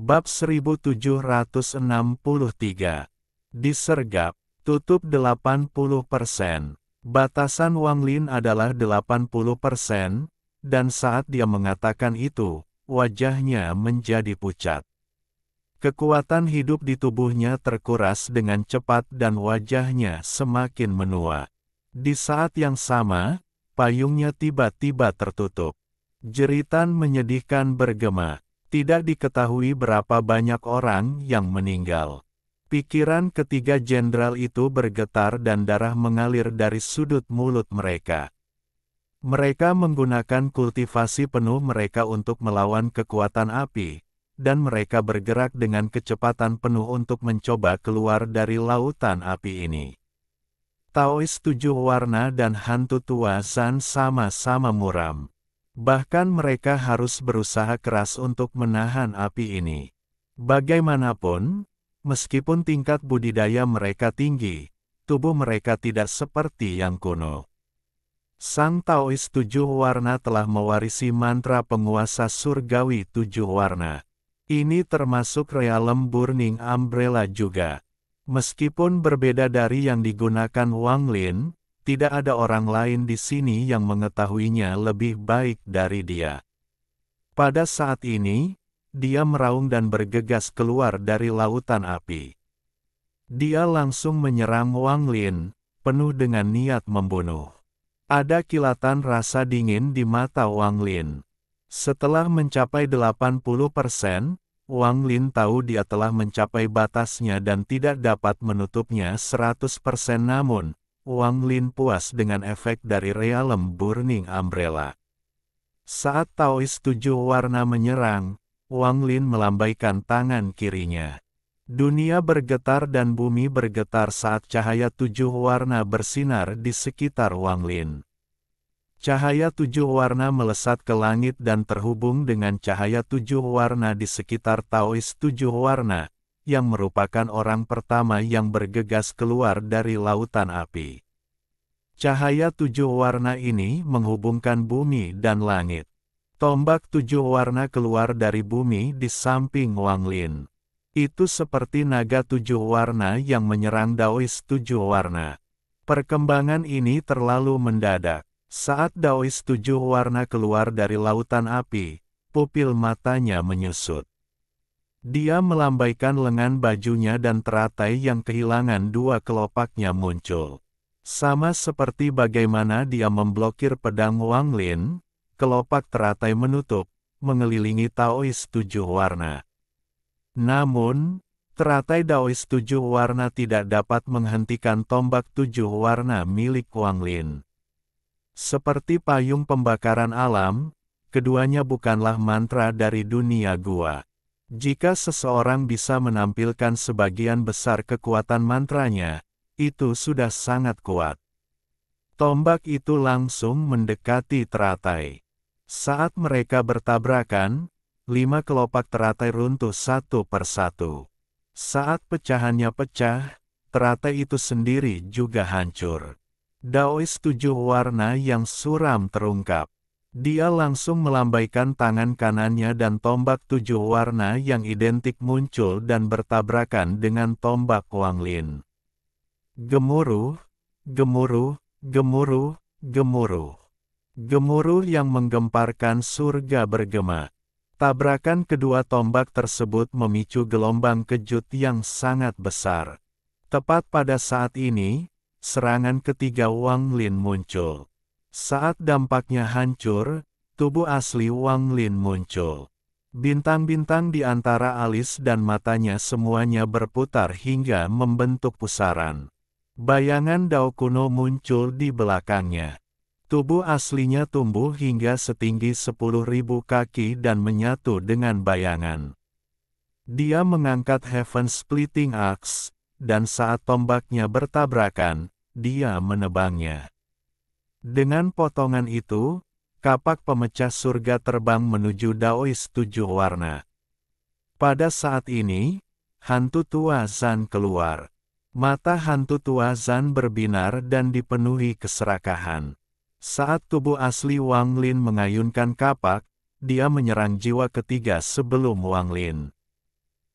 Bab 1763. Disergap, tutup 80%. Batasan Wang Lin adalah 80%, dan saat dia mengatakan itu, wajahnya menjadi pucat. Kekuatan hidup di tubuhnya terkuras dengan cepat dan wajahnya semakin menua. Di saat yang sama, payungnya tiba-tiba tertutup. Jeritan menyedihkan bergema. Tidak diketahui berapa banyak orang yang meninggal. Pikiran ketiga jenderal itu bergetar dan darah mengalir dari sudut mulut mereka. Mereka menggunakan kultivasi penuh mereka untuk melawan kekuatan api, dan mereka bergerak dengan kecepatan penuh untuk mencoba keluar dari lautan api ini. Taois 7 warna dan hantu tua Zan sama-sama muram. Bahkan mereka harus berusaha keras untuk menahan api ini. Bagaimanapun, meskipun tingkat budidaya mereka tinggi, tubuh mereka tidak seperti yang kuno. Sang Taois 7 warna telah mewarisi mantra penguasa surgawi 7 warna. Ini termasuk Realm Burning Umbrella juga. Meskipun berbeda dari yang digunakan Wang Lin, tidak ada orang lain di sini yang mengetahuinya lebih baik dari dia. Pada saat ini, dia meraung dan bergegas keluar dari lautan api. Dia langsung menyerang Wang Lin, penuh dengan niat membunuh. Ada kilatan rasa dingin di mata Wang Lin. Setelah mencapai 80%, Wang Lin tahu dia telah mencapai batasnya dan tidak dapat menutupnya 100%, namun Wang Lin puas dengan efek dari Realm Burning Umbrella. Saat Taois 7 warna menyerang, Wang Lin melambaikan tangan kirinya. Dunia bergetar dan bumi bergetar saat cahaya 7 warna bersinar di sekitar Wang Lin. Cahaya 7 warna melesat ke langit dan terhubung dengan cahaya 7 warna di sekitar Taois 7 warna, yang merupakan orang pertama yang bergegas keluar dari lautan api. Cahaya 7 warna ini menghubungkan bumi dan langit. Tombak 7 warna keluar dari bumi di samping Wang Lin. Itu seperti naga 7 warna yang menyerang Daois 7 warna. Perkembangan ini terlalu mendadak. Saat Daois 7 warna keluar dari lautan api, pupil matanya menyusut. Dia melambaikan lengan bajunya dan teratai yang kehilangan 2 kelopaknya muncul. Sama seperti bagaimana dia memblokir pedang Wang Lin, kelopak teratai menutup, mengelilingi Taois 7 warna. Namun, teratai Daois 7 warna tidak dapat menghentikan tombak 7 warna milik Wang Lin. Seperti payung pembakaran alam, keduanya bukanlah mantra dari dunia gua. Jika seseorang bisa menampilkan sebagian besar kekuatan mantranya, itu sudah sangat kuat. Tombak itu langsung mendekati teratai. Saat mereka bertabrakan, 5 kelopak teratai runtuh satu persatu. Saat pecahannya pecah, teratai itu sendiri juga hancur. Daois 7 warna yang suram terungkap. Dia langsung melambaikan tangan kanannya dan tombak 7 warna yang identik muncul dan bertabrakan dengan tombak Wang Lin. Gemuruh, gemuruh, gemuruh, gemuruh. Gemuruh yang menggemparkan surga bergema. Tabrakan kedua tombak tersebut memicu gelombang kejut yang sangat besar. Tepat pada saat ini, serangan ketiga Wang Lin muncul. Saat dampaknya hancur, tubuh asli Wang Lin muncul. Bintang-bintang di antara alis dan matanya semuanya berputar hingga membentuk pusaran. Bayangan Dao kuno muncul di belakangnya. Tubuh aslinya tumbuh hingga setinggi 10.000 kaki dan menyatu dengan bayangan. Dia mengangkat Heaven Splitting Axe, dan saat tombaknya bertabrakan, dia menebangnya. Dengan potongan itu, kapak pemecah surga terbang menuju Daois 7 warna. Pada saat ini, hantu tua Zan keluar. Mata hantu tua Zan berbinar dan dipenuhi keserakahan. Saat tubuh asli Wang Lin mengayunkan kapak, dia menyerang jiwa ketiga sebelum Wang Lin.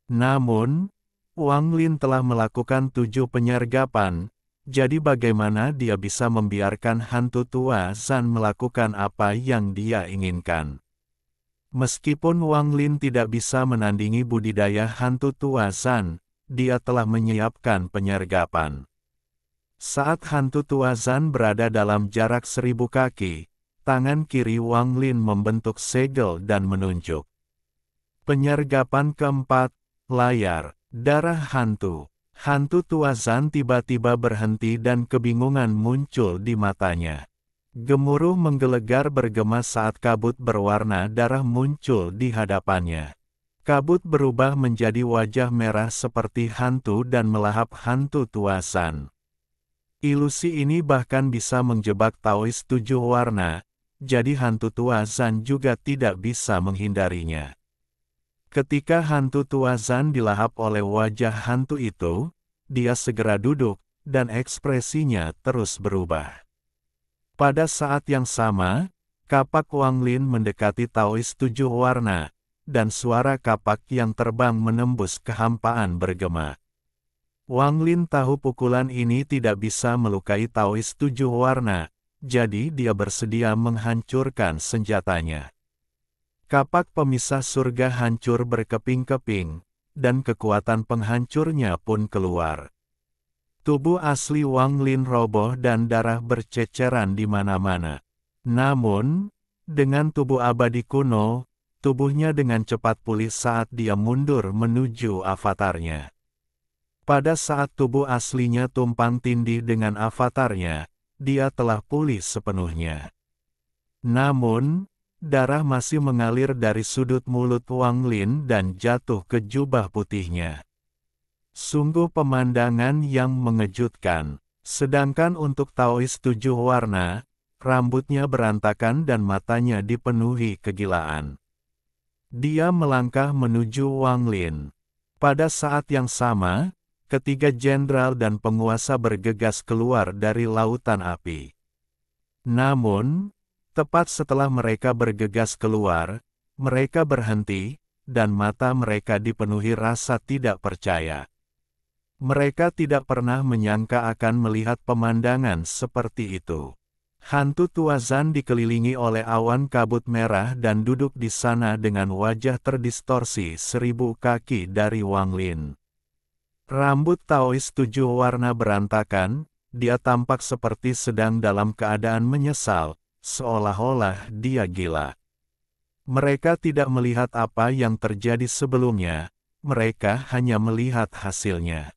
Namun, Wang Lin telah melakukan 7 penyergapan, jadi bagaimana dia bisa membiarkan hantu tua Zhan melakukan apa yang dia inginkan? Meskipun Wang Lin tidak bisa menandingi budidaya hantu tua Zhan, dia telah menyiapkan penyergapan. Saat hantu tua Zhan berada dalam jarak 1000 kaki, tangan kiri Wang Lin membentuk segel dan menunjuk. Penyergapan keempat, layar, darah hantu. Hantu tua Zhan tiba-tiba berhenti dan kebingungan muncul di matanya. Gemuruh menggelegar bergema saat kabut berwarna darah muncul di hadapannya. Kabut berubah menjadi wajah merah seperti hantu dan melahap hantu tua Zhan. Ilusi ini bahkan bisa menjebak Taois 7 warna, jadi hantu tua Zhan juga tidak bisa menghindarinya. Ketika hantu tua Zhan dilahap oleh wajah hantu itu, dia segera duduk, dan ekspresinya terus berubah. Pada saat yang sama, kapak Wang Lin mendekati Taois 7 warna, dan suara kapak yang terbang menembus kehampaan bergema. Wang Lin tahu pukulan ini tidak bisa melukai Taois 7 warna, jadi dia bersedia menghancurkan senjatanya. Kapak pemisah surga hancur berkeping-keping, dan kekuatan penghancurnya pun keluar. Tubuh asli Wang Lin roboh dan darah berceceran di mana-mana. Namun, dengan tubuh abadi kuno, tubuhnya dengan cepat pulih saat dia mundur menuju avatarnya. Pada saat tubuh aslinya tumpang tindih dengan avatarnya, dia telah pulih sepenuhnya. Namun, darah masih mengalir dari sudut mulut Wang Lin dan jatuh ke jubah putihnya. Sungguh pemandangan yang mengejutkan. Sedangkan untuk Taois 7 warna, rambutnya berantakan dan matanya dipenuhi kegilaan. Dia melangkah menuju Wang Lin. Pada saat yang sama, ketiga jenderal dan penguasa bergegas keluar dari lautan api. Namun, tepat setelah mereka bergegas keluar, mereka berhenti, dan mata mereka dipenuhi rasa tidak percaya. Mereka tidak pernah menyangka akan melihat pemandangan seperti itu. Hantu tua Zhan dikelilingi oleh awan kabut merah dan duduk di sana dengan wajah terdistorsi 1000 kaki dari Wang Lin. Rambut Taois 7 warna berantakan, dia tampak seperti sedang dalam keadaan menyesal, seolah-olah dia gila. Mereka tidak melihat apa yang terjadi sebelumnya, mereka hanya melihat hasilnya.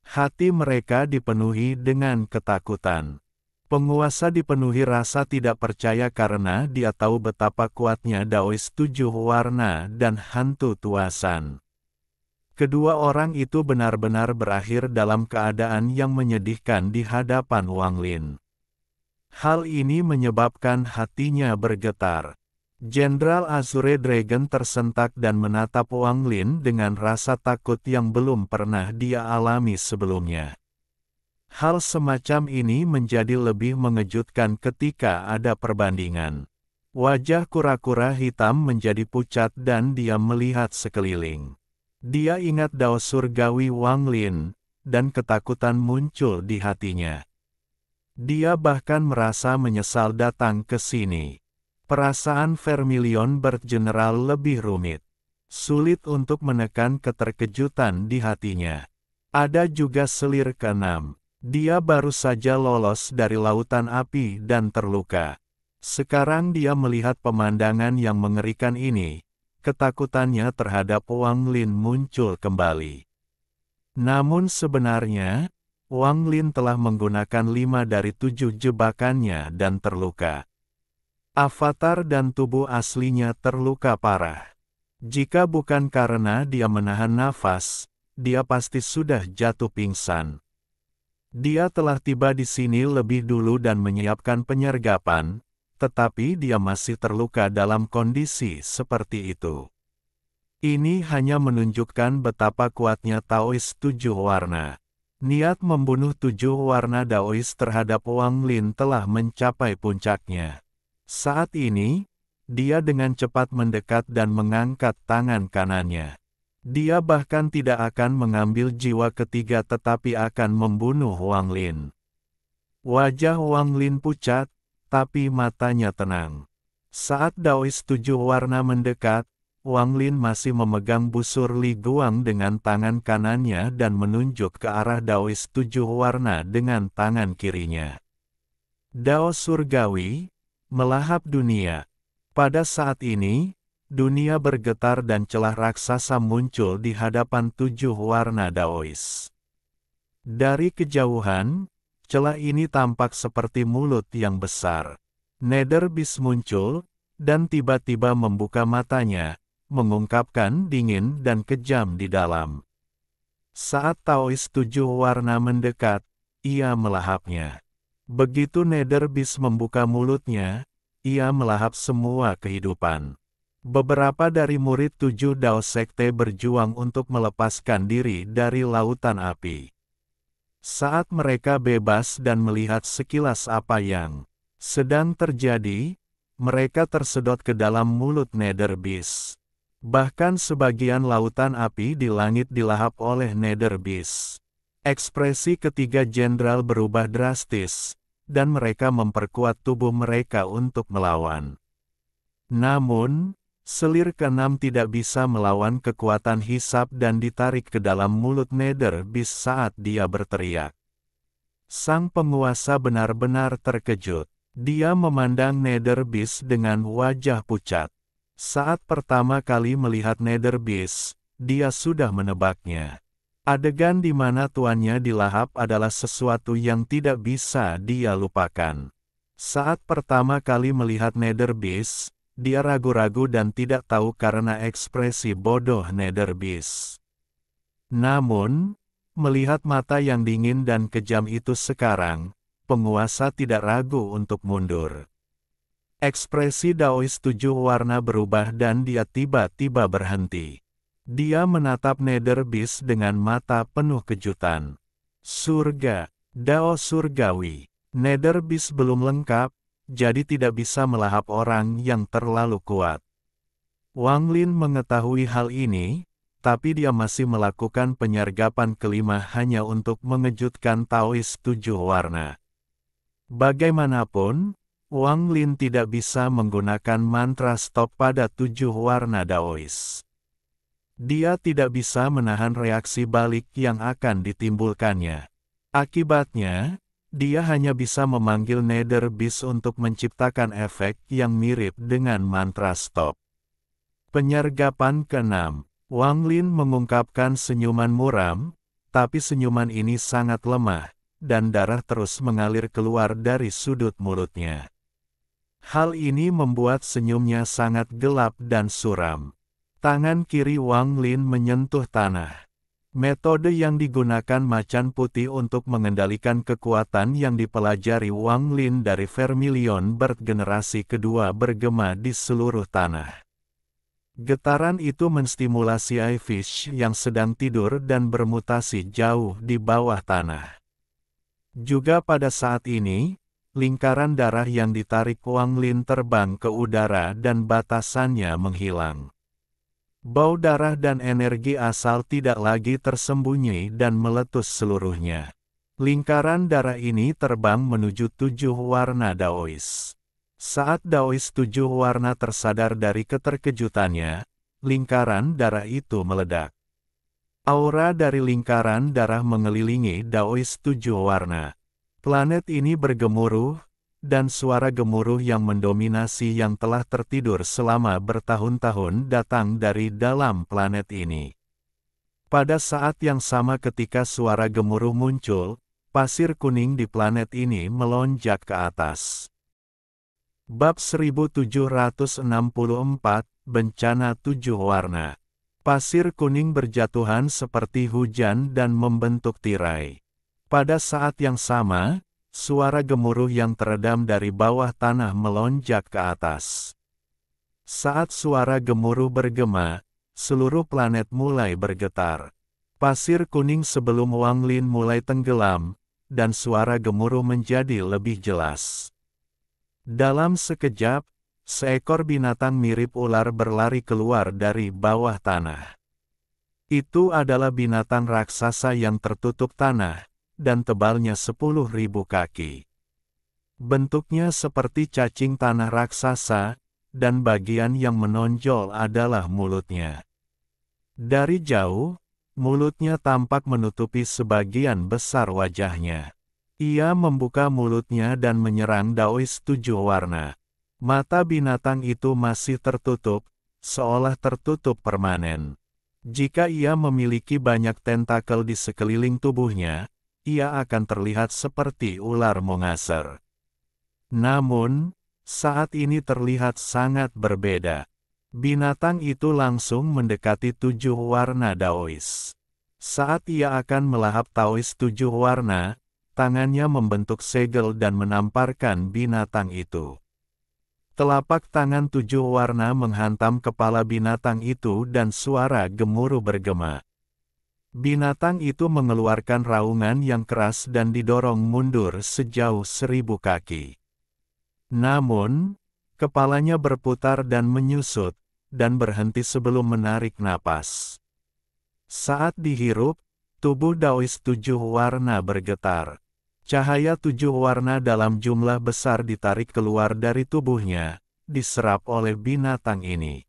Hati mereka dipenuhi dengan ketakutan. Penguasa dipenuhi rasa tidak percaya karena dia tahu betapa kuatnya Taois 7 warna dan hantu tua Zhan. Kedua orang itu benar-benar berakhir dalam keadaan yang menyedihkan di hadapan Wang Lin. Hal ini menyebabkan hatinya bergetar. Jenderal Azure Dragon tersentak dan menatap Wang Lin dengan rasa takut yang belum pernah dia alami sebelumnya. Hal semacam ini menjadi lebih mengejutkan ketika ada perbandingan. Wajah kura-kura hitam menjadi pucat dan dia melihat sekeliling. Dia ingat dao surgawi Wang Lin, dan ketakutan muncul di hatinya. Dia bahkan merasa menyesal datang ke sini. Perasaan Vermilion Bird General lebih rumit. Sulit untuk menekan keterkejutan di hatinya. Ada juga selir keenam. Dia baru saja lolos dari lautan api dan terluka. Sekarang dia melihat pemandangan yang mengerikan ini. Ketakutannya terhadap Wang Lin muncul kembali. Namun sebenarnya, Wang Lin telah menggunakan 5 dari 7 jebakannya dan terluka. Avatar dan tubuh aslinya terluka parah. Jika bukan karena dia menahan nafas, dia pasti sudah jatuh pingsan. Dia telah tiba di sini lebih dulu dan menyiapkan penyergapan, tetapi dia masih terluka dalam kondisi seperti itu. Ini hanya menunjukkan betapa kuatnya Taois 7 warna. Niat membunuh 7 warna Daois terhadap Wang Lin telah mencapai puncaknya. Saat ini, dia dengan cepat mendekat dan mengangkat tangan kanannya. Dia bahkan tidak akan mengambil jiwa ketiga tetapi akan membunuh Wang Lin. Wajah Wang Lin pucat, tapi matanya tenang. Saat Daois 7 warna mendekat, Wang Lin masih memegang busur Li Guang dengan tangan kanannya dan menunjuk ke arah Daois 7 warna dengan tangan kirinya. Dao surgawi, melahap dunia. Pada saat ini, dunia bergetar dan celah raksasa muncul di hadapan 7 warna Daois. Dari kejauhan, celah ini tampak seperti mulut yang besar. Nether Beast muncul, dan tiba-tiba membuka matanya, mengungkapkan dingin dan kejam di dalam. Saat Taois 7 warna mendekat, ia melahapnya. Begitu Nether Beast membuka mulutnya, ia melahap semua kehidupan. Beberapa dari murid 7 Dao Sekte berjuang untuk melepaskan diri dari lautan api. Saat mereka bebas dan melihat sekilas apa yang sedang terjadi, mereka tersedot ke dalam mulut Nether Beast. Bahkan sebagian lautan api di langit dilahap oleh Nether Beast. Ekspresi ketiga jenderal berubah drastis, dan mereka memperkuat tubuh mereka untuk melawan. Namun, selir keenam tidak bisa melawan kekuatan hisab dan ditarik ke dalam mulut Nether Beast saat dia berteriak. Sang penguasa benar-benar terkejut. Dia memandang Nether Beast dengan wajah pucat. Saat pertama kali melihat Nether Beast, dia sudah menebaknya. Adegan di mana tuannya dilahap adalah sesuatu yang tidak bisa dia lupakan. Saat pertama kali melihat Nether Beast, dia ragu-ragu dan tidak tahu karena ekspresi bodoh Nether Beast. Namun, melihat mata yang dingin dan kejam itu sekarang, penguasa tidak ragu untuk mundur. Ekspresi Daois 7 warna berubah dan dia tiba-tiba berhenti. Dia menatap Nether Beast dengan mata penuh kejutan. Surga, Dao surgawi. Nether Beast belum lengkap, jadi tidak bisa melahap orang yang terlalu kuat. Wang Lin mengetahui hal ini, tapi dia masih melakukan penyergapan kelima hanya untuk mengejutkan Taois 7 warna. Bagaimanapun, Wang Lin tidak bisa menggunakan mantra stop pada 7 warna Daois. Dia tidak bisa menahan reaksi balik yang akan ditimbulkannya. Akibatnya, dia hanya bisa memanggil Nether Beast untuk menciptakan efek yang mirip dengan mantra stop. Penyergapan ke-6. Wang Lin mengungkapkan senyuman muram, tapi senyuman ini sangat lemah, dan darah terus mengalir keluar dari sudut mulutnya. Hal ini membuat senyumnya sangat gelap dan suram. Tangan kiri Wang Lin menyentuh tanah. Metode yang digunakan macan putih untuk mengendalikan kekuatan yang dipelajari Wang Lin dari Vermilion Bird generasi kedua bergema di seluruh tanah. Getaran itu menstimulasi Ifish yang sedang tidur dan bermutasi jauh di bawah tanah. Juga pada saat ini, lingkaran darah yang ditarik Wang Lin terbang ke udara dan batasannya menghilang. Bau darah dan energi asal tidak lagi tersembunyi dan meletus seluruhnya. Lingkaran darah ini terbang menuju 7 warna Daois. Saat Daois 7 warna tersadar dari keterkejutannya, lingkaran darah itu meledak. Aura dari lingkaran darah mengelilingi Daois 7 warna. Planet ini bergemuruh, dan suara gemuruh yang mendominasi yang telah tertidur selama bertahun-tahun datang dari dalam planet ini. Pada saat yang sama ketika suara gemuruh muncul, pasir kuning di planet ini melonjak ke atas. Bab 1764, Bencana 7 Warna. Pasir kuning berjatuhan seperti hujan dan membentuk tirai. Pada saat yang sama, suara gemuruh yang teredam dari bawah tanah melonjak ke atas. Saat suara gemuruh bergema, seluruh planet mulai bergetar. Pasir kuning sebelum Wang Lin mulai tenggelam, dan suara gemuruh menjadi lebih jelas. Dalam sekejap, seekor binatang mirip ular berlari keluar dari bawah tanah. Itu adalah binatang raksasa yang tertutup tanah, dan tebalnya 10.000 kaki. Bentuknya seperti cacing tanah raksasa, dan bagian yang menonjol adalah mulutnya. Dari jauh, mulutnya tampak menutupi sebagian besar wajahnya. Ia membuka mulutnya dan menyerang Daois 7 warna. Mata binatang itu masih tertutup, seolah tertutup permanen. Jika ia memiliki banyak tentakel di sekeliling tubuhnya, ia akan terlihat seperti ular mongaser. Namun, saat ini terlihat sangat berbeda. Binatang itu langsung mendekati 7 warna Daois. Saat ia akan melahap Daois 7 warna, tangannya membentuk segel dan menamparkan binatang itu. Telapak tangan 7 warna menghantam kepala binatang itu dan suara gemuruh bergema. Binatang itu mengeluarkan raungan yang keras dan didorong mundur sejauh 1000 kaki. Namun, kepalanya berputar dan menyusut, dan berhenti sebelum menarik napas. Saat dihirup, tubuh Daois 7 warna bergetar. Cahaya 7 warna dalam jumlah besar ditarik keluar dari tubuhnya, diserap oleh binatang ini.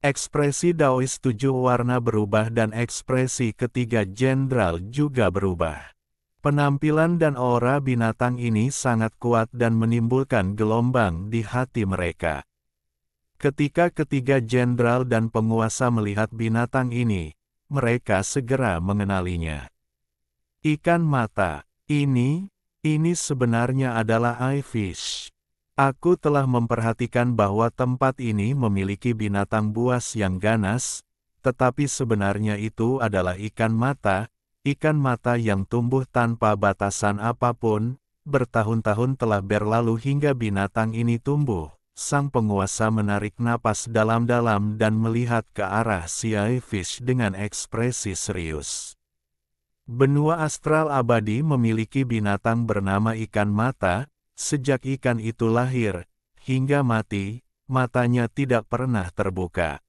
Ekspresi Daois 7 warna berubah dan ekspresi ketiga jenderal juga berubah. Penampilan dan aura binatang ini sangat kuat dan menimbulkan gelombang di hati mereka. Ketika ketiga jenderal dan penguasa melihat binatang ini, mereka segera mengenalinya. Ikan mata. Ini sebenarnya adalah eye fish. Aku telah memperhatikan bahwa tempat ini memiliki binatang buas yang ganas, tetapi sebenarnya itu adalah ikan mata yang tumbuh tanpa batasan apapun, bertahun-tahun telah berlalu hingga binatang ini tumbuh. Sang penguasa menarik napas dalam-dalam dan melihat ke arah si eye fish dengan ekspresi serius. Benua astral abadi memiliki binatang bernama ikan mata. Sejak ikan itu lahir, hingga mati, matanya tidak pernah terbuka.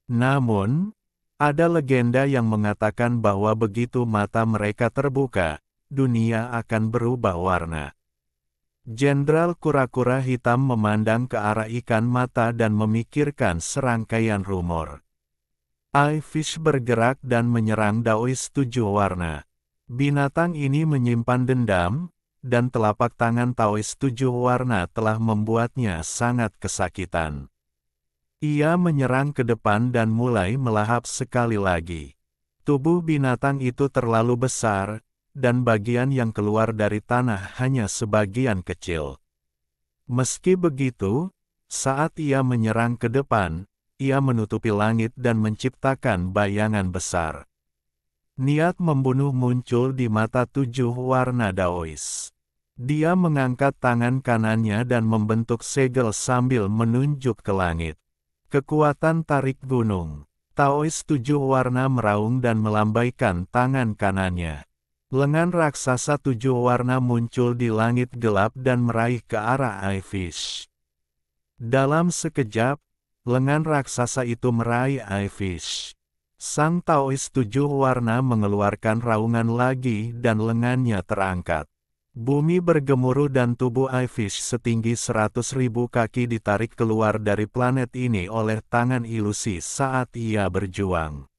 Namun, ada legenda yang mengatakan bahwa begitu mata mereka terbuka, dunia akan berubah warna. Jenderal kura-kura hitam memandang ke arah ikan mata dan memikirkan serangkaian rumor. Eye fish bergerak dan menyerang Daois 7 warna. Binatang ini menyimpan dendam, dan telapak tangan Daois 7 warna telah membuatnya sangat kesakitan. Ia menyerang ke depan dan mulai melahap sekali lagi. Tubuh binatang itu terlalu besar, dan bagian yang keluar dari tanah hanya sebagian kecil. Meski begitu, saat ia menyerang ke depan, ia menutupi langit dan menciptakan bayangan besar. Niat membunuh muncul di mata 7 warna Daois. Dia mengangkat tangan kanannya dan membentuk segel sambil menunjuk ke langit. Kekuatan tarik gunung. Daois 7 warna meraung dan melambaikan tangan kanannya. Lengan raksasa 7 warna muncul di langit gelap dan meraih ke arah eye fish. Dalam sekejap, lengan raksasa itu meraih eye fish. Sang Daois 7 warna mengeluarkan raungan lagi dan lengannya terangkat. Bumi bergemuruh dan tubuh eye fish setinggi 100.000 kaki ditarik keluar dari planet ini oleh tangan ilusi saat ia berjuang.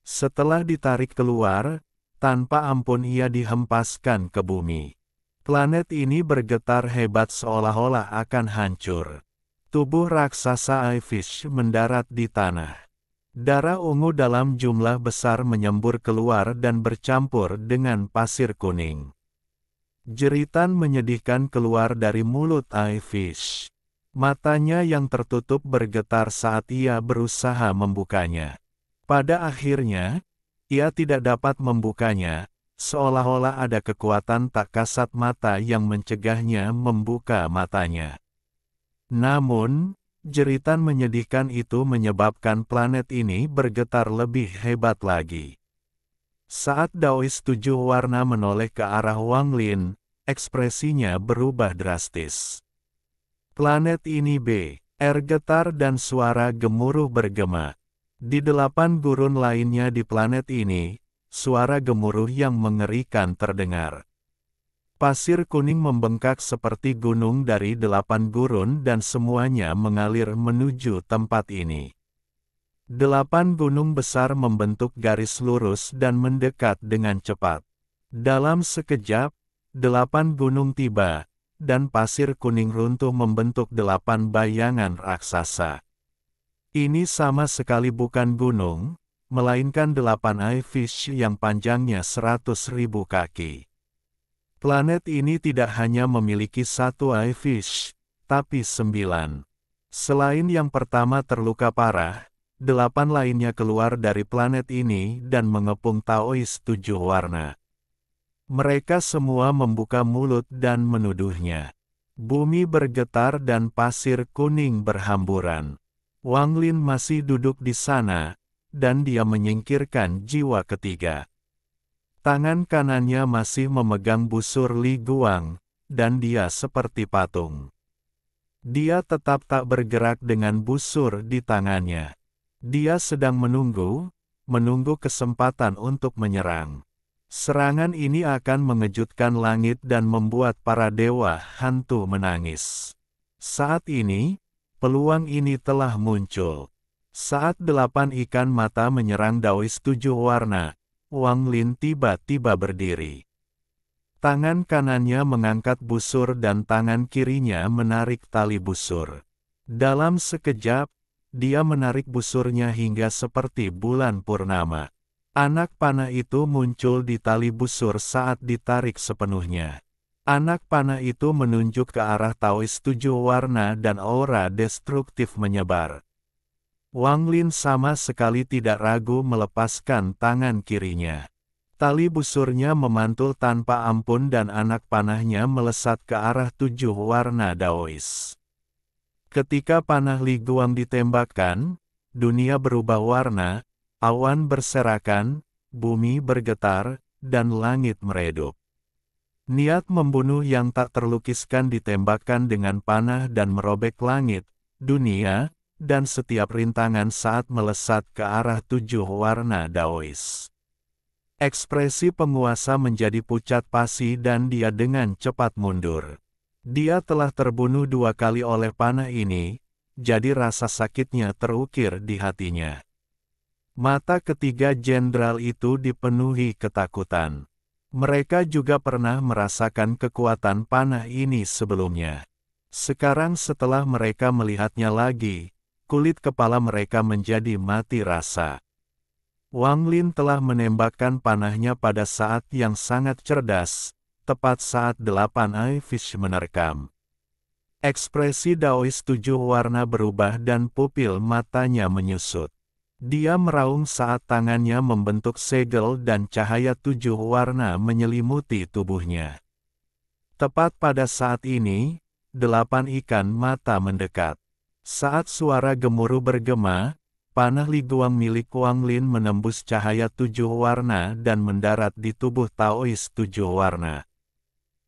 Setelah ditarik keluar, tanpa ampun ia dihempaskan ke bumi. Planet ini bergetar hebat seolah-olah akan hancur. Tubuh raksasa eye fish mendarat di tanah. Darah ungu dalam jumlah besar menyembur keluar dan bercampur dengan pasir kuning. Jeritan menyedihkan keluar dari mulut eye fish. Matanya yang tertutup bergetar saat ia berusaha membukanya. Pada akhirnya, ia tidak dapat membukanya, seolah-olah ada kekuatan tak kasat mata yang mencegahnya membuka matanya. Namun, jeritan menyedihkan itu menyebabkan planet ini bergetar lebih hebat lagi. Saat Daois 7 warna menoleh ke arah Wang Lin, ekspresinya berubah drastis. Planet ini getar dan suara gemuruh bergema. Di 8 gurun lainnya di planet ini, suara gemuruh yang mengerikan terdengar. Pasir kuning membengkak seperti gunung dari 8 gurun dan semuanya mengalir menuju tempat ini. 8 gunung besar membentuk garis lurus dan mendekat dengan cepat. Dalam sekejap, 8 gunung tiba, dan pasir kuning runtuh membentuk 8 bayangan raksasa. Ini sama sekali bukan gunung, melainkan 8 eye-fish yang panjangnya 100.000 kaki. Planet ini tidak hanya memiliki 1 eye-fish, tapi 9. Selain yang pertama terluka parah, 8 lainnya keluar dari planet ini dan mengepung Taois 7 warna. Mereka semua membuka mulut dan menuduhnya. Bumi bergetar dan pasir kuning berhamburan. Wang Lin masih duduk di sana, dan dia menyingkirkan jiwa ketiga. Tangan kanannya masih memegang busur Li Guang, dan dia seperti patung. Dia tetap tak bergerak dengan busur di tangannya. Dia sedang menunggu kesempatan untuk menyerang. Serangan ini akan mengejutkan langit dan membuat para dewa hantu menangis. Saat ini, peluang ini telah muncul. Saat 8 ikan mata menyerang Daois 7 warna, Wang Lin tiba-tiba berdiri. Tangan kanannya mengangkat busur dan tangan kirinya menarik tali busur. Dalam sekejap, dia menarik busurnya hingga seperti bulan purnama. Anak panah itu muncul di tali busur saat ditarik sepenuhnya. Anak panah itu menunjuk ke arah Taois 7 warna dan aura destruktif menyebar. Wang Lin sama sekali tidak ragu melepaskan tangan kirinya. Tali busurnya memantul tanpa ampun dan anak panahnya melesat ke arah 7 warna Daois. Ketika panah Li Guang ditembakkan, dunia berubah warna, awan berserakan, bumi bergetar, dan langit meredup. Niat membunuh yang tak terlukiskan ditembakkan dengan panah dan merobek langit, dunia, dan setiap rintangan saat melesat ke arah 7 warna Daois. Ekspresi penguasa menjadi pucat pasi dan dia dengan cepat mundur. Dia telah terbunuh 2 kali oleh panah ini, jadi rasa sakitnya terukir di hatinya. Mata ketiga jenderal itu dipenuhi ketakutan. Mereka juga pernah merasakan kekuatan panah ini sebelumnya. Sekarang setelah mereka melihatnya lagi, kulit kepala mereka menjadi mati rasa. Wang Lin telah menembakkan panahnya pada saat yang sangat cerdas, tepat saat 8 eye-fish menerkam. Ekspresi Daois 7 warna berubah dan pupil matanya menyusut. Dia meraung saat tangannya membentuk segel dan cahaya 7 warna menyelimuti tubuhnya. Tepat pada saat ini, 8 ikan mata mendekat. Saat suara gemuruh bergema, panah Li Guang milik Wang Lin menembus cahaya 7 warna dan mendarat di tubuh Taois 7 warna.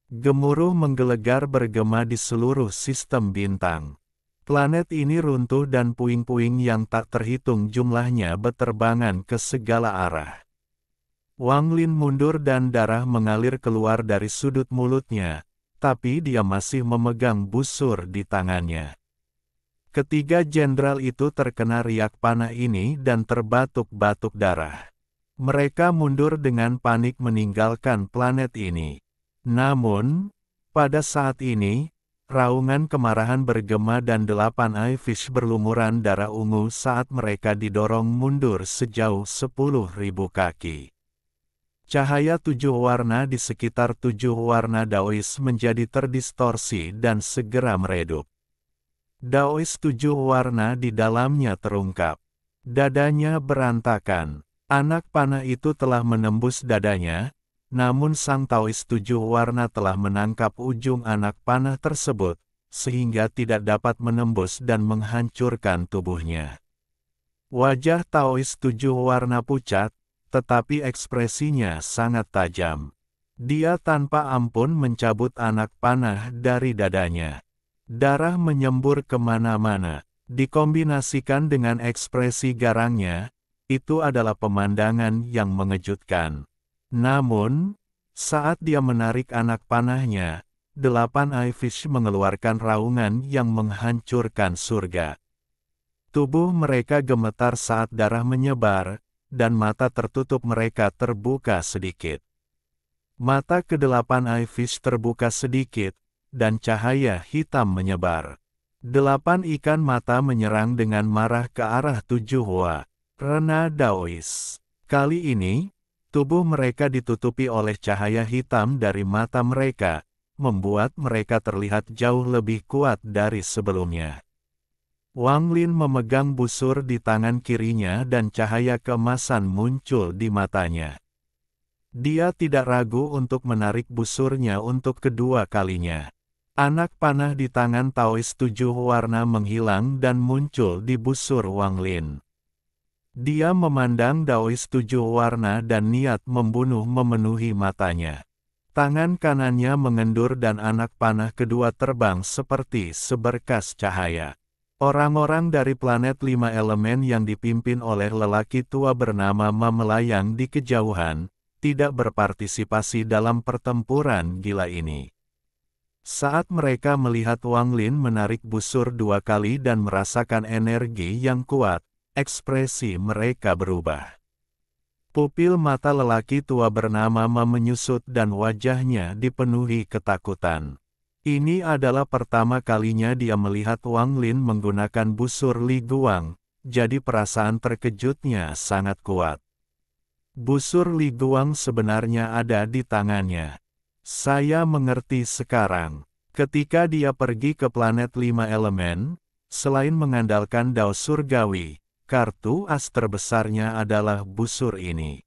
Gemuruh menggelegar bergema di seluruh sistem bintang. Planet ini runtuh dan puing-puing yang tak terhitung jumlahnya beterbangan ke segala arah. Wang Lin mundur dan darah mengalir keluar dari sudut mulutnya, tapi dia masih memegang busur di tangannya. Ketiga jenderal itu terkena riak panah ini dan terbatuk-batuk darah. Mereka mundur dengan panik meninggalkan planet ini. Namun, pada saat ini, raungan kemarahan bergema dan 8 eye-fish berlumuran darah ungu saat mereka didorong mundur sejauh 10.000 kaki. Cahaya 7 warna di sekitar 7 warna Daois menjadi terdistorsi dan segera meredup. Daois 7 warna di dalamnya terungkap. Dadanya berantakan. Anak panah itu telah menembus dadanya, namun sang Taois 7 warna telah menangkap ujung anak panah tersebut, sehingga tidak dapat menembus dan menghancurkan tubuhnya. Wajah Taois 7 warna pucat, tetapi ekspresinya sangat tajam. Dia tanpa ampun mencabut anak panah dari dadanya. Darah menyembur kemana-mana. Dikombinasikan dengan ekspresi garangnya, itu adalah pemandangan yang mengejutkan. Namun, saat dia menarik anak panahnya, 8 Eye-Fish mengeluarkan raungan yang menghancurkan surga. Tubuh mereka gemetar saat darah menyebar, dan mata tertutup mereka terbuka sedikit. Mata ke-8 Eye-Fish terbuka sedikit, dan cahaya hitam menyebar. 8 ikan mata menyerang dengan marah ke arah 7 Hua Rena Daois. Kali ini, tubuh mereka ditutupi oleh cahaya hitam dari mata mereka, membuat mereka terlihat jauh lebih kuat dari sebelumnya. Wang Lin memegang busur di tangan kirinya dan cahaya keemasan muncul di matanya. Dia tidak ragu untuk menarik busurnya untuk kedua kalinya. Anak panah di tangan Taois 7 warna menghilang dan muncul di busur Wang Lin. Dia memandang Daois 7 warna dan niat membunuh memenuhi matanya. Tangan kanannya mengendur dan anak panah kedua terbang seperti seberkas cahaya. Orang-orang dari planet 5 elemen yang dipimpin oleh lelaki tua bernama Ma melayang di kejauhan, tidak berpartisipasi dalam pertempuran gila ini. Saat mereka melihat Wang Lin menarik busur 2 kali dan merasakan energi yang kuat, ekspresi mereka berubah. Pupil mata lelaki tua bernama Ma menyusut dan wajahnya dipenuhi ketakutan. Ini adalah pertama kalinya dia melihat Wang Lin menggunakan busur Li Guang, jadi perasaan terkejutnya sangat kuat. Busur Li Guang sebenarnya ada di tangannya. Saya mengerti sekarang. Ketika dia pergi ke planet 5 elemen, selain mengandalkan Dao Surgawi, kartu as terbesarnya adalah busur ini.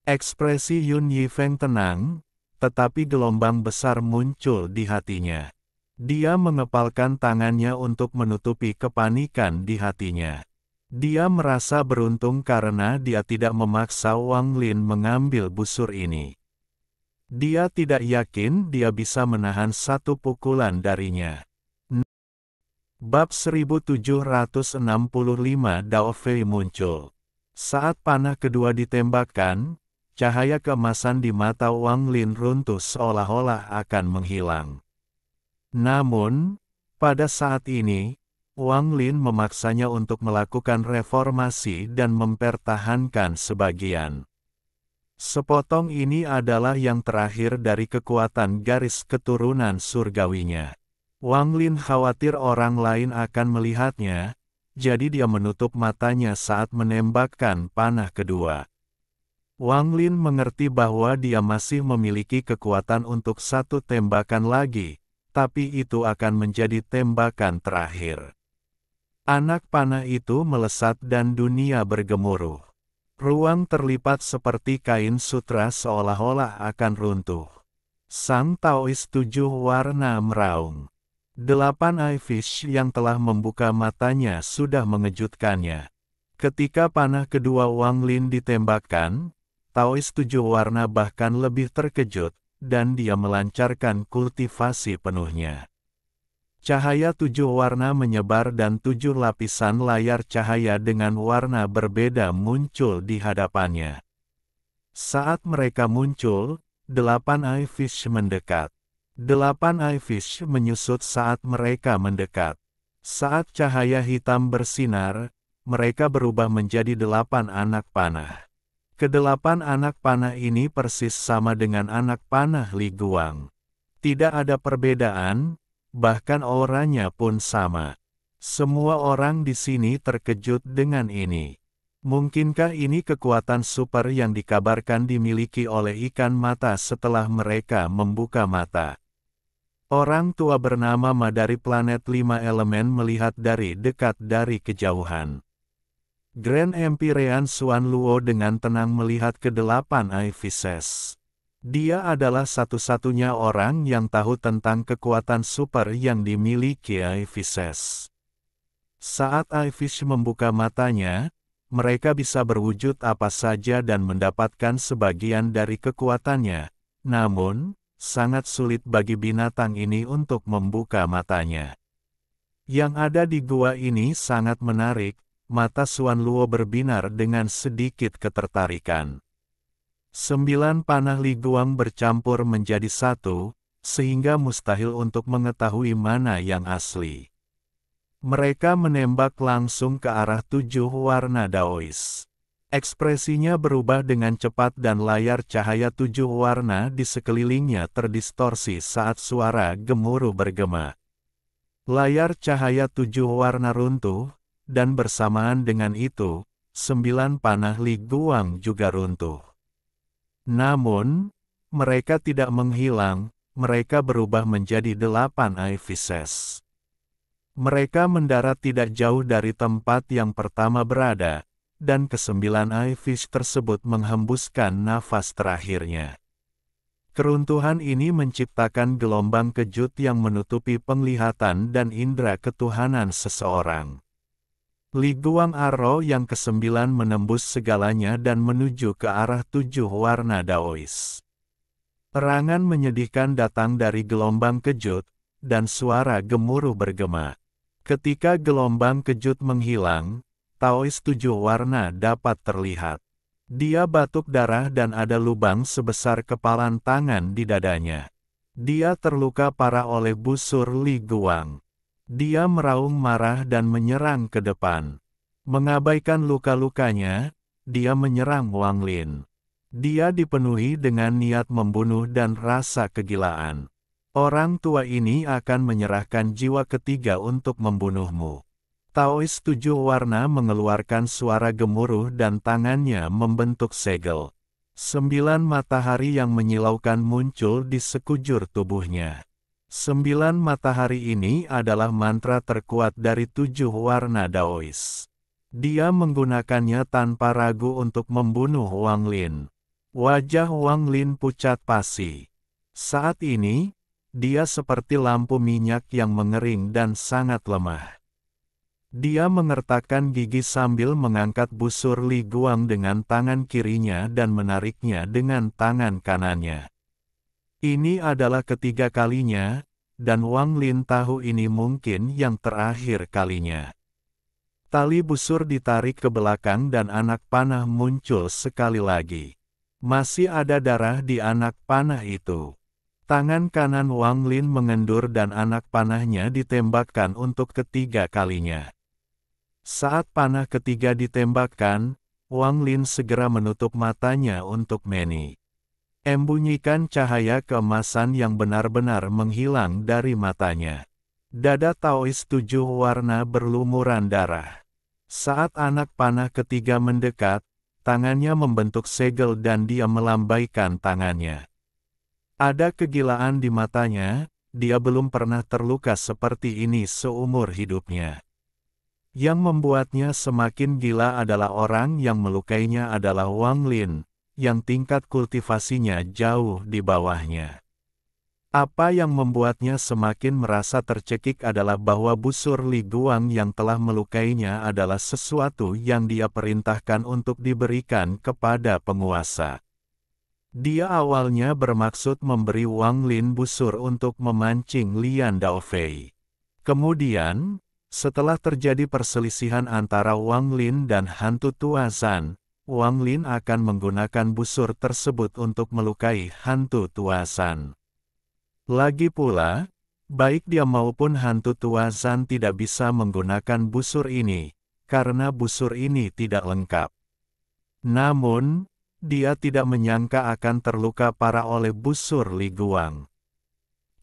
Ekspresi Yun Yifeng tenang, tetapi gelombang besar muncul di hatinya. Dia mengepalkan tangannya untuk menutupi kepanikan di hatinya. Dia merasa beruntung karena dia tidak memaksa Wang Lin mengambil busur ini. Dia tidak yakin dia bisa menahan satu pukulan darinya. Bab 1765 Dao Fei muncul. Saat panah kedua ditembakkan, cahaya keemasan di mata Wang Lin runtuh seolah-olah akan menghilang. Namun, pada saat ini, Wang Lin memaksanya untuk melakukan reformasi dan mempertahankan sebagian. Sepotong ini adalah yang terakhir dari kekuatan garis keturunan surgawinya. Wang Lin khawatir orang lain akan melihatnya, jadi dia menutup matanya saat menembakkan panah kedua. Wang Lin mengerti bahwa dia masih memiliki kekuatan untuk satu tembakan lagi, tapi itu akan menjadi tembakan terakhir. Anak panah itu melesat dan dunia bergemuruh. Ruang terlipat seperti kain sutra seolah-olah akan runtuh. Sang Taois 7 warna meraung. 8 Eye-Fish yang telah membuka matanya sudah mengejutkannya. Ketika panah kedua Wang Lin ditembakkan, Taois 7 warna bahkan lebih terkejut, dan dia melancarkan kultivasi penuhnya. Cahaya 7 warna menyebar dan 7 lapisan layar cahaya dengan warna berbeda muncul di hadapannya. Saat mereka muncul, 8 Eye-Fish mendekat. 8 Eye-Fish menyusut saat mereka mendekat. Saat cahaya hitam bersinar, mereka berubah menjadi 8 anak panah. Ke-8 anak panah ini persis sama dengan anak panah Li Guang. Tidak ada perbedaan, bahkan auranya pun sama. Semua orang di sini terkejut dengan ini. Mungkinkah ini kekuatan super yang dikabarkan dimiliki oleh ikan mata setelah mereka membuka mata? Orang tua bernama Ma dari planet 5 elemen melihat dari dekat dari kejauhan. Grand Empyrean Xuan Luo dengan tenang melihat ke-8 Eye-Fishes. Dia adalah satu-satunya orang yang tahu tentang kekuatan super yang dimiliki Eye-Fishes. Saat Eye-Fish membuka matanya, mereka bisa berwujud apa saja dan mendapatkan sebagian dari kekuatannya. Namun, sangat sulit bagi binatang ini untuk membuka matanya. Yang ada di gua ini sangat menarik, mata Xuan Luo berbinar dengan sedikit ketertarikan. 9 panah Li Guang bercampur menjadi satu, sehingga mustahil untuk mengetahui mana yang asli. Mereka menembak langsung ke arah 7 warna Daois. Ekspresinya berubah dengan cepat dan layar cahaya 7 warna di sekelilingnya terdistorsi saat suara gemuruh bergema. Layar cahaya 7 warna runtuh, dan bersamaan dengan itu, 9 panah Li Guang juga runtuh. Namun, mereka tidak menghilang, mereka berubah menjadi 8 Iphises. Mereka mendarat tidak jauh dari tempat yang pertama berada, dan ke-9 Iphish tersebut menghembuskan nafas terakhirnya. Keruntuhan ini menciptakan gelombang kejut yang menutupi penglihatan dan indera ketuhanan seseorang. Li Guang Arrow yang ke-9 menembus segalanya dan menuju ke arah 7 warna Daois. Erangan menyedihkan datang dari gelombang kejut, dan suara gemuruh bergema. Ketika gelombang kejut menghilang, Taois 7 warna dapat terlihat. Dia batuk darah dan ada lubang sebesar kepalan tangan di dadanya. Dia terluka parah oleh busur Li Guang. Dia meraung marah dan menyerang ke depan. Mengabaikan luka-lukanya, dia menyerang Wang Lin. Dia dipenuhi dengan niat membunuh dan rasa kegilaan. Orang tua ini akan menyerahkan jiwa ketiga untuk membunuhmu. Taois 7 warna mengeluarkan suara gemuruh dan tangannya membentuk segel. 9 matahari yang menyilaukan muncul di sekujur tubuhnya. 9 matahari ini adalah mantra terkuat dari 7 warna Daois. Dia menggunakannya tanpa ragu untuk membunuh Wang Lin. Wajah Wang Lin pucat pasi. Saat ini, dia seperti lampu minyak yang mengering dan sangat lemah. Dia mengertakkan gigi sambil mengangkat busur Li Guang dengan tangan kirinya dan menariknya dengan tangan kanannya. Ini adalah ketiga kalinya, dan Wang Lin tahu ini mungkin yang terakhir kalinya. Tali busur ditarik ke belakang dan anak panah muncul sekali lagi. Masih ada darah di anak panah itu. Tangan kanan Wang Lin mengendur dan anak panahnya ditembakkan untuk ketiga kalinya. Saat panah ketiga ditembakkan, Wang Lin segera menutup matanya untuk meni. Embunyikan cahaya keemasan yang benar-benar menghilang dari matanya. Dada Taois 7 warna berlumuran darah. Saat anak panah ketiga mendekat, tangannya membentuk segel dan dia melambaikan tangannya. Ada kegilaan di matanya, dia belum pernah terluka seperti ini seumur hidupnya. Yang membuatnya semakin gila adalah orang yang melukainya adalah Wang Lin, yang tingkat kultivasinya jauh di bawahnya. Apa yang membuatnya semakin merasa tercekik adalah bahwa busur Li Guang yang telah melukainya adalah sesuatu yang dia perintahkan untuk diberikan kepada penguasa. Dia awalnya bermaksud memberi Wang Lin busur untuk memancing Lian Daofei. Kemudian, setelah terjadi perselisihan antara Wang Lin dan hantu tua Zan, Wang Lin akan menggunakan busur tersebut untuk melukai hantu tua Zan. Lagi pula, baik dia maupun hantu tua Zan tidak bisa menggunakan busur ini, karena busur ini tidak lengkap. Namun, dia tidak menyangka akan terluka parah oleh busur Li Guang.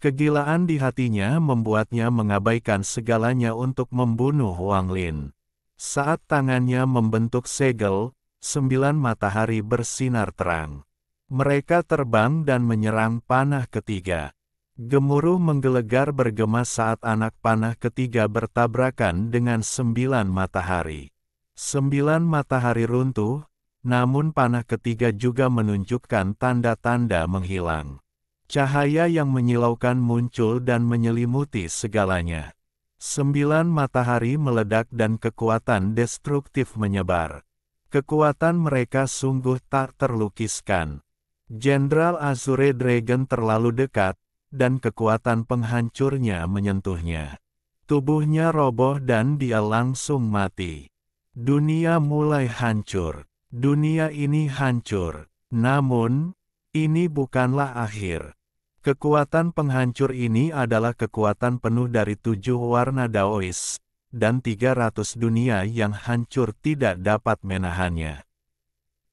Kegilaan di hatinya membuatnya mengabaikan segalanya untuk membunuh Wang Lin. Saat tangannya membentuk segel, 9 matahari bersinar terang. Mereka terbang dan menyerang panah ketiga. Gemuruh menggelegar bergema saat anak panah ketiga bertabrakan dengan 9 matahari. 9 matahari runtuh, namun panah ketiga juga menunjukkan tanda-tanda menghilang. Cahaya yang menyilaukan muncul dan menyelimuti segalanya. 9 matahari meledak dan kekuatan destruktif menyebar. Kekuatan mereka sungguh tak terlukiskan. Jenderal Azure Dragon terlalu dekat, dan kekuatan penghancurnya menyentuhnya. Tubuhnya roboh dan dia langsung mati. Dunia mulai hancur. Dunia ini hancur. Namun, ini bukanlah akhir. Kekuatan penghancur ini adalah kekuatan penuh dari 7 warna Daois, dan 300 dunia yang hancur tidak dapat menahannya.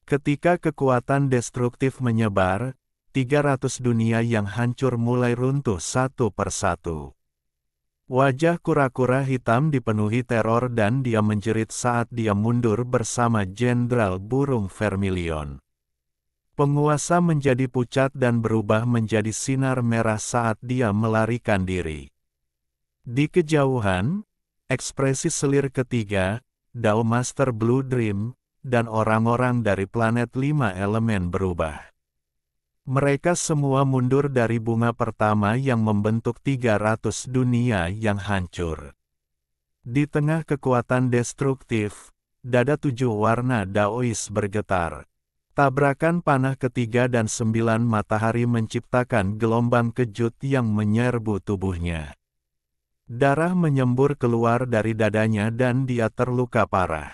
Ketika kekuatan destruktif menyebar, 300 dunia yang hancur mulai runtuh satu persatu. Wajah kura-kura hitam dipenuhi teror dan dia menjerit saat dia mundur bersama Jenderal Burung Vermilion. Penguasa menjadi pucat dan berubah menjadi sinar merah saat dia melarikan diri. Di kejauhan, ekspresi selir ketiga, Dao Master Blue Dream, dan orang-orang dari planet 5 elemen berubah. Mereka semua mundur dari bunga pertama yang membentuk 300 dunia yang hancur. Di tengah kekuatan destruktif, dada 7 warna Daois bergetar. Tabrakan panah ketiga dan 9 matahari menciptakan gelombang kejut yang menyerbu tubuhnya. Darah menyembur keluar dari dadanya dan dia terluka parah.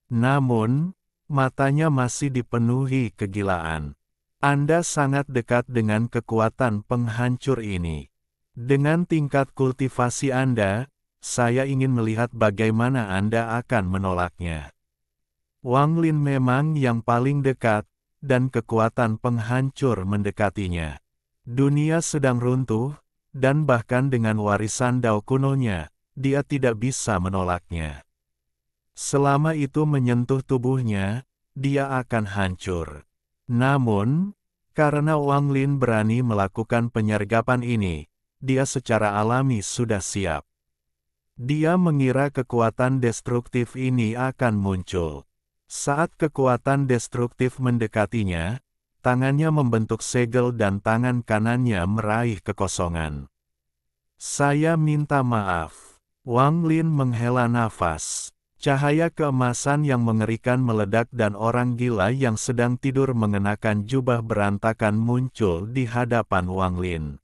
Namun, matanya masih dipenuhi kegilaan. Anda sangat dekat dengan kekuatan penghancur ini. Dengan tingkat kultivasi Anda, saya ingin melihat bagaimana Anda akan menolaknya. Wang Lin memang yang paling dekat, dan kekuatan penghancur mendekatinya. Dunia sedang runtuh, dan bahkan dengan warisan Dao kunonya, dia tidak bisa menolaknya. Selama itu menyentuh tubuhnya, dia akan hancur. Namun, karena Wang Lin berani melakukan penyergapan ini, dia secara alami sudah siap. Dia mengira kekuatan destruktif ini akan muncul. Saat kekuatan destruktif mendekatinya, tangannya membentuk segel dan tangan kanannya meraih kekosongan. Saya minta maaf. Wang Lin menghela nafas. Cahaya keemasan yang mengerikan meledak dan orang gila yang sedang tidur mengenakan jubah berantakan muncul di hadapan Wang Lin.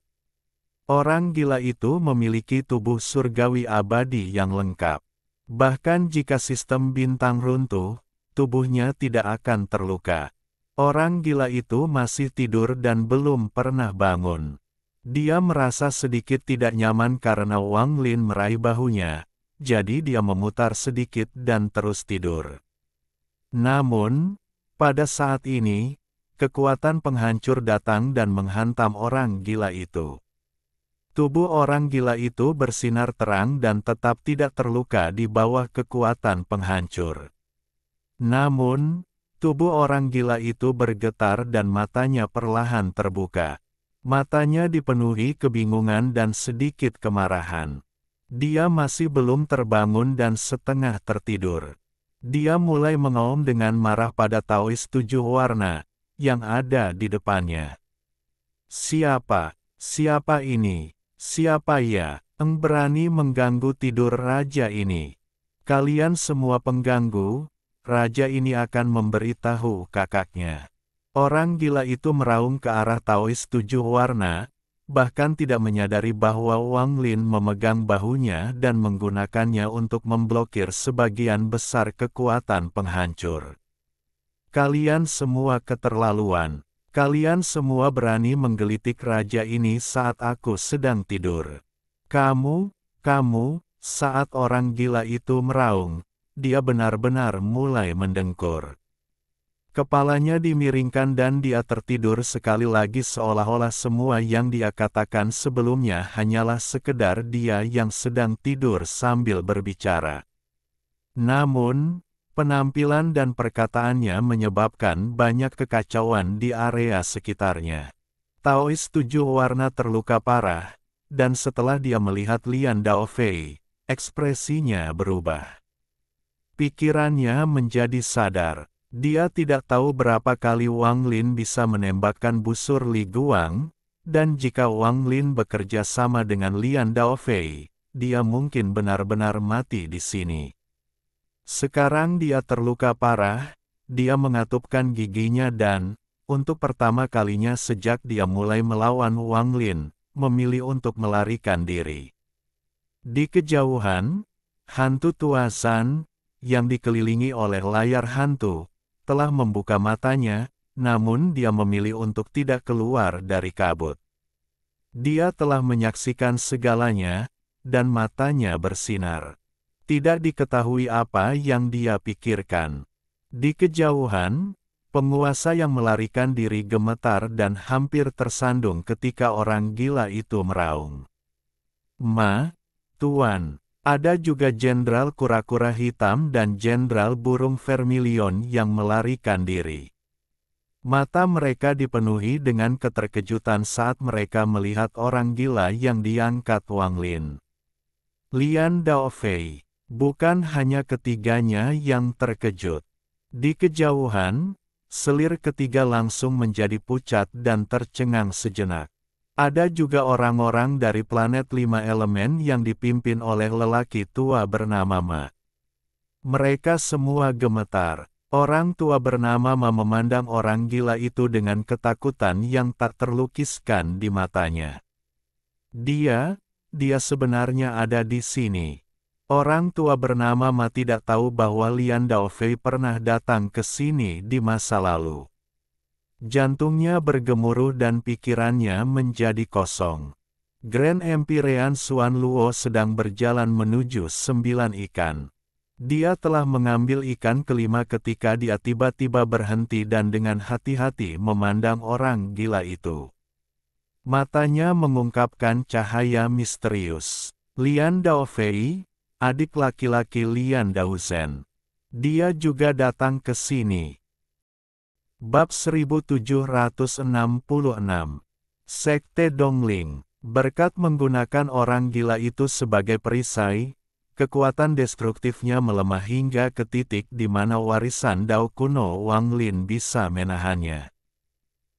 Orang gila itu memiliki tubuh surgawi abadi yang lengkap. Bahkan jika sistem bintang runtuh, tubuhnya tidak akan terluka. Orang gila itu masih tidur dan belum pernah bangun. Dia merasa sedikit tidak nyaman karena Wang Lin meraih bahunya. Jadi dia memutar sedikit dan terus tidur. Namun, pada saat ini, kekuatan penghancur datang dan menghantam orang gila itu. Tubuh orang gila itu bersinar terang dan tetap tidak terluka di bawah kekuatan penghancur. Namun, tubuh orang gila itu bergetar dan matanya perlahan terbuka. Matanya dipenuhi kebingungan dan sedikit kemarahan. Dia masih belum terbangun dan setengah tertidur. Dia mulai mengaum dengan marah pada Taois 7 warna yang ada di depannya. Siapa? Siapa ini? Siapa ya? Yang berani mengganggu tidur raja ini? Kalian semua pengganggu, raja ini akan memberitahu kakaknya. Orang gila itu meraung ke arah Taois 7 warna, bahkan tidak menyadari bahwa Wang Lin memegang bahunya dan menggunakannya untuk memblokir sebagian besar kekuatan penghancur. Kalian semua keterlaluan. Kalian semua berani menggelitik raja ini saat aku sedang tidur. Kamu, saat orang gila itu meraung, dia benar-benar mulai mendengkur. Kepalanya dimiringkan dan dia tertidur sekali lagi seolah-olah semua yang dia katakan sebelumnya hanyalah sekedar dia yang sedang tidur sambil berbicara. Namun, penampilan dan perkataannya menyebabkan banyak kekacauan di area sekitarnya. Taois 7 warna terluka parah, dan setelah dia melihat Lian Daofei, ekspresinya berubah. Pikirannya menjadi sadar. Dia tidak tahu berapa kali Wang Lin bisa menembakkan busur Li Guang, dan jika Wang Lin bekerja sama dengan Lian Daofei, dia mungkin benar-benar mati di sini. Sekarang dia terluka parah, dia mengatupkan giginya dan, untuk pertama kalinya sejak dia mulai melawan Wang Lin, memilih untuk melarikan diri. Di kejauhan, hantu tua Zan, yang dikelilingi oleh layar hantu, telah membuka matanya, namun dia memilih untuk tidak keluar dari kabut. Dia telah menyaksikan segalanya, dan matanya bersinar. Tidak diketahui apa yang dia pikirkan. Di kejauhan, penguasa yang melarikan diri gemetar dan hampir tersandung ketika orang gila itu meraung. Tuan, ada juga Jenderal Kura-Kura Hitam dan Jenderal Burung Vermilion yang melarikan diri. Mata mereka dipenuhi dengan keterkejutan saat mereka melihat orang gila yang diangkat Wang Lin. Lian Daofei, bukan hanya ketiganya yang terkejut. Di kejauhan, selir ketiga langsung menjadi pucat dan tercengang sejenak. Ada juga orang-orang dari planet 5 elemen yang dipimpin oleh lelaki tua bernama Ma. Mereka semua gemetar. Orang tua bernama Ma memandang orang gila itu dengan ketakutan yang tak terlukiskan di matanya. Dia sebenarnya ada di sini. Orang tua bernama Ma tidak tahu bahwa Lian Daofei pernah datang ke sini di masa lalu. Jantungnya bergemuruh dan pikirannya menjadi kosong. Grand Empyrean Xuan Luo sedang berjalan menuju 9 ikan. Dia telah mengambil ikan kelima ketika dia tiba-tiba berhenti dan dengan hati-hati memandang orang gila itu. Matanya mengungkapkan cahaya misterius. Lian Daofei, adik laki-laki Lian Daozhen. Dia juga datang ke sini. Bab 1766. Sekte Dongling. Berkat menggunakan orang gila itu sebagai perisai, kekuatan destruktifnya melemah hingga ke titik di mana warisan Dao kuno Wang Lin bisa menahannya.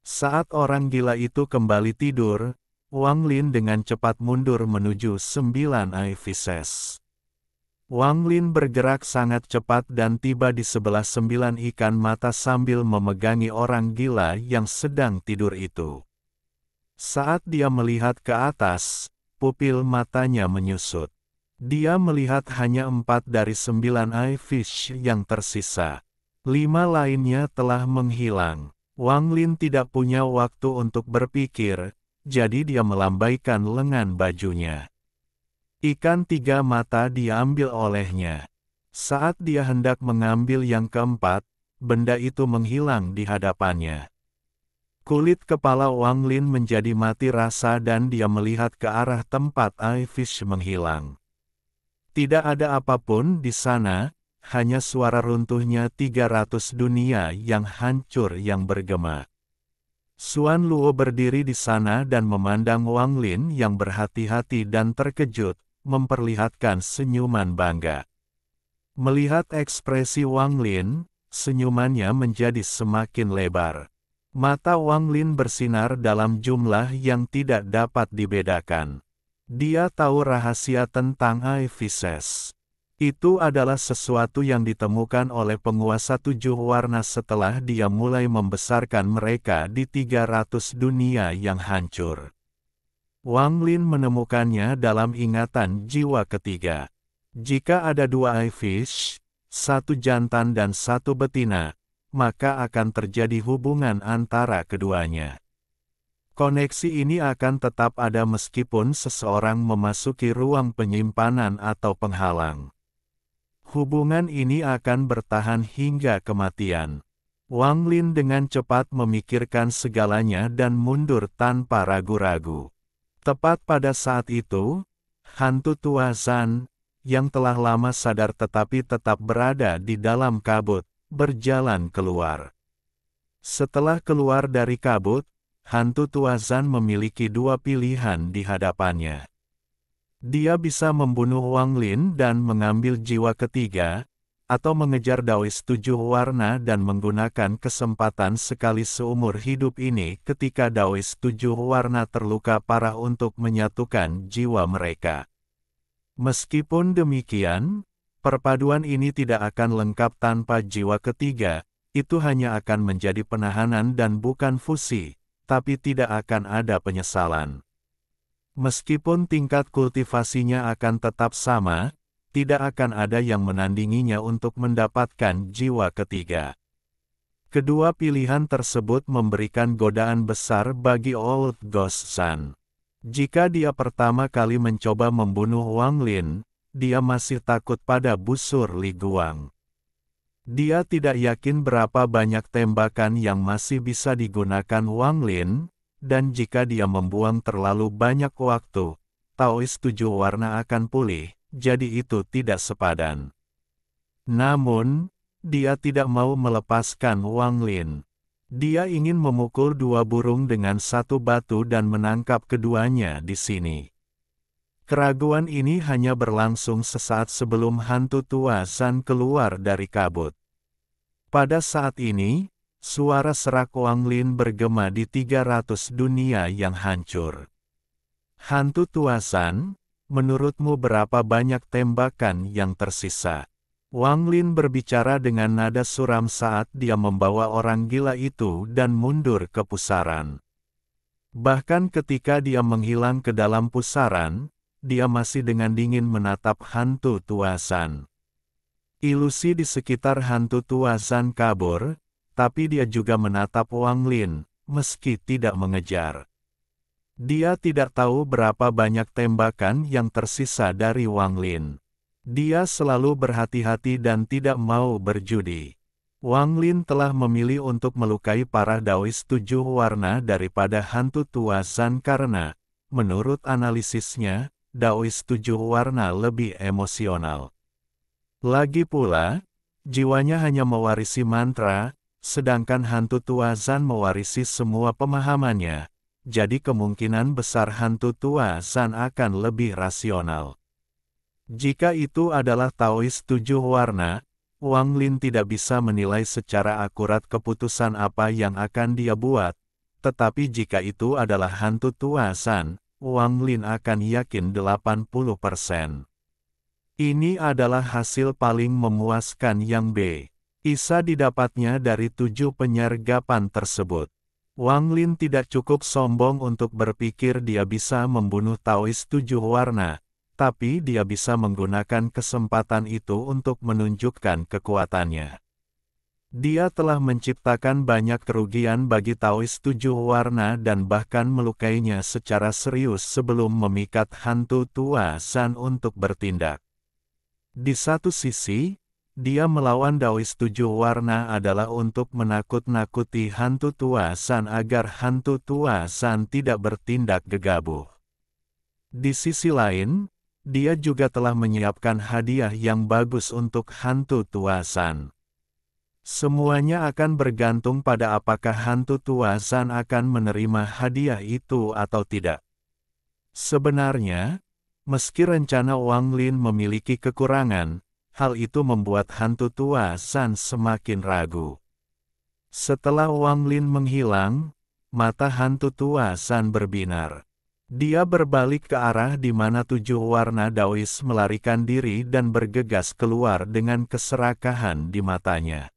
Saat orang gila itu kembali tidur, Wang Lin dengan cepat mundur menuju 9 Ivises. Wang Lin bergerak sangat cepat dan tiba di sebelah 9 ikan mata sambil memegangi orang gila yang sedang tidur itu. Saat dia melihat ke atas, pupil matanya menyusut. Dia melihat hanya 4 dari 9 Ivish yang tersisa. 5 lainnya telah menghilang. Wang Lin tidak punya waktu untuk berpikir, jadi dia melambaikan lengan bajunya. Ikan 3 mata diambil olehnya. Saat dia hendak mengambil yang keempat, benda itu menghilang di hadapannya. Kulit kepala Wang Lin menjadi mati rasa dan dia melihat ke arah tempat Ivish menghilang. Tidak ada apapun di sana, hanya suara runtuhnya 300 dunia yang hancur yang bergema. Xuan Luo berdiri di sana dan memandang Wang Lin yang berhati-hati dan terkejut, memperlihatkan senyuman bangga. Melihat ekspresi Wang Lin, senyumannya menjadi semakin lebar. Mata Wang Lin bersinar dalam jumlah yang tidak dapat dibedakan. Dia tahu rahasia tentang Ivises. Itu adalah sesuatu yang ditemukan oleh penguasa 7 warna setelah dia mulai membesarkan mereka di 300 dunia yang hancur. Wang Lin menemukannya dalam ingatan jiwa ketiga. Jika ada 2 Ivish, 1 jantan dan 1 betina, maka akan terjadi hubungan antara keduanya. Koneksi ini akan tetap ada meskipun seseorang memasuki ruang penyimpanan atau penghalang. Hubungan ini akan bertahan hingga kematian. Wang Lin dengan cepat memikirkan segalanya dan mundur tanpa ragu-ragu. Tepat pada saat itu, hantu tua Zan, yang telah lama sadar tetapi tetap berada di dalam kabut, berjalan keluar. Setelah keluar dari kabut, hantu tua Zan memiliki 2 pilihan di hadapannya. Dia bisa membunuh Wang Lin dan mengambil jiwa ketiga, atau mengejar Daois 7 warna dan menggunakan kesempatan sekali seumur hidup ini ketika Daois 7 warna terluka parah untuk menyatukan jiwa mereka. Meskipun demikian, perpaduan ini tidak akan lengkap tanpa jiwa ketiga, itu hanya akan menjadi penahanan dan bukan fusi, tapi tidak akan ada penyesalan. Meskipun tingkat kultivasinya akan tetap sama, tidak akan ada yang menandinginya untuk mendapatkan jiwa ketiga. Kedua pilihan tersebut memberikan godaan besar bagi Old Ghost Sun. Jika dia pertama kali mencoba membunuh Wang Lin, dia masih takut pada busur Li Guang. Dia tidak yakin berapa banyak tembakan yang masih bisa digunakan Wang Lin, dan jika dia membuang terlalu banyak waktu, Taoist 7 warna akan pulih, jadi itu tidak sepadan. Namun, dia tidak mau melepaskan Wang Lin. Dia ingin memukul dua burung dengan satu batu dan menangkap keduanya di sini. Keraguan ini hanya berlangsung sesaat sebelum hantu tua Zan keluar dari kabut. Pada saat ini, suara serak Wang Lin bergema di 300 dunia yang hancur. Hantu tua Zan, menurutmu berapa banyak tembakan yang tersisa? Wang Lin berbicara dengan nada suram saat dia membawa orang gila itu dan mundur ke pusaran. Bahkan ketika dia menghilang ke dalam pusaran, dia masih dengan dingin menatap hantu tua Zan. Ilusi di sekitar hantu tua Zan kabur, tapi dia juga menatap Wang Lin, meski tidak mengejar. Dia tidak tahu berapa banyak tembakan yang tersisa dari Wang Lin. Dia selalu berhati-hati dan tidak mau berjudi. Wang Lin telah memilih untuk melukai para Daois 7 warna daripada hantu tua Zan karena, menurut analisisnya, Daois 7 warna lebih emosional. Lagi pula, jiwanya hanya mewarisi mantra, sedangkan hantu tua Zan mewarisi semua pemahamannya, jadi kemungkinan besar hantu tua Zan akan lebih rasional. Jika itu adalah Taoist 7 warna, Wang Lin tidak bisa menilai secara akurat keputusan apa yang akan dia buat, tetapi jika itu adalah hantu tua Zan, Wang Lin akan yakin 80%. Ini adalah hasil paling memuaskan yang bisa didapatnya dari 7 penyergapan tersebut. Wang Lin tidak cukup sombong untuk berpikir dia bisa membunuh Taoist 7 warna, tapi dia bisa menggunakan kesempatan itu untuk menunjukkan kekuatannya. Dia telah menciptakan banyak kerugian bagi Taoist 7 warna dan bahkan melukainya secara serius sebelum memikat hantu tua Zan untuk bertindak. Di satu sisi, dia melawan Daoist 7 warna adalah untuk menakut-nakuti hantu tua Zan agar hantu tua Zan tidak bertindak gegabah. Di sisi lain, dia juga telah menyiapkan hadiah yang bagus untuk hantu tua Zan. Semuanya akan bergantung pada apakah hantu tua Zan akan menerima hadiah itu atau tidak. Sebenarnya, meski rencana Wang Lin memiliki kekurangan, hal itu membuat hantu tua Zan semakin ragu. Setelah Wang Lin menghilang, mata hantu tua Zan berbinar. Dia berbalik ke arah di mana 7 warna Daois melarikan diri dan bergegas keluar dengan keserakahan di matanya.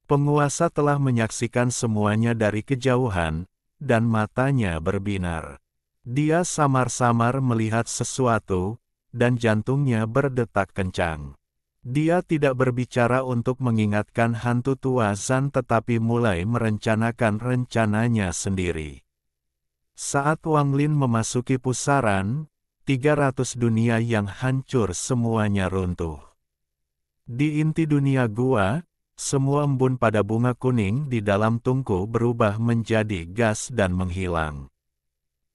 Penguasa telah menyaksikan semuanya dari kejauhan, dan matanya berbinar. Dia samar-samar melihat sesuatu, dan jantungnya berdetak kencang. Dia tidak berbicara untuk mengingatkan hantu tua Zan tetapi mulai merencanakan rencananya sendiri. Saat Wang Lin memasuki pusaran, 300 dunia yang hancur semuanya runtuh. Di inti dunia gua, semua embun pada bunga kuning di dalam tungku berubah menjadi gas dan menghilang.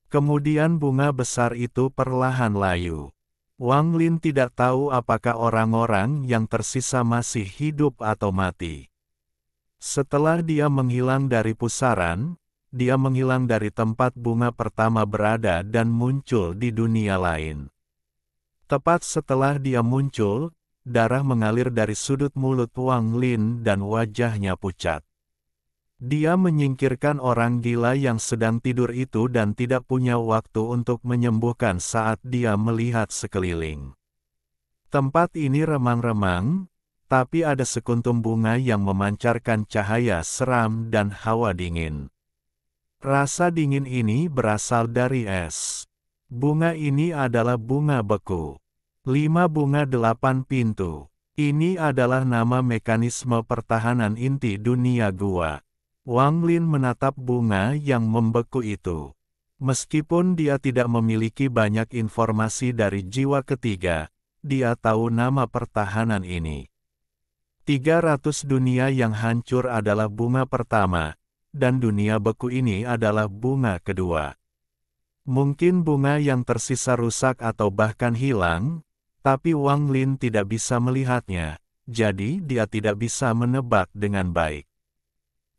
Kemudian bunga besar itu perlahan layu. Wang Lin tidak tahu apakah orang-orang yang tersisa masih hidup atau mati. Setelah dia menghilang dari pusaran, dia menghilang dari tempat bunga pertama berada dan muncul di dunia lain. Tepat setelah dia muncul, darah mengalir dari sudut mulut Wang Lin dan wajahnya pucat. Dia menyingkirkan orang gila yang sedang tidur itu dan tidak punya waktu untuk menyembuhkan saat dia melihat sekeliling. Tempat ini remang-remang, tapi ada sekuntum bunga yang memancarkan cahaya seram dan hawa dingin. Rasa dingin ini berasal dari es. Bunga ini adalah bunga beku. 5 bunga 8 pintu. Ini adalah nama mekanisme pertahanan inti dunia gua. Wang Lin menatap bunga yang membeku itu. Meskipun dia tidak memiliki banyak informasi dari jiwa ketiga, dia tahu nama pertahanan ini. 300 dunia yang hancur adalah bunga pertama, dan dunia beku ini adalah bunga kedua. Mungkin bunga yang tersisa rusak atau bahkan hilang, tapi Wang Lin tidak bisa melihatnya, jadi dia tidak bisa menebak dengan baik.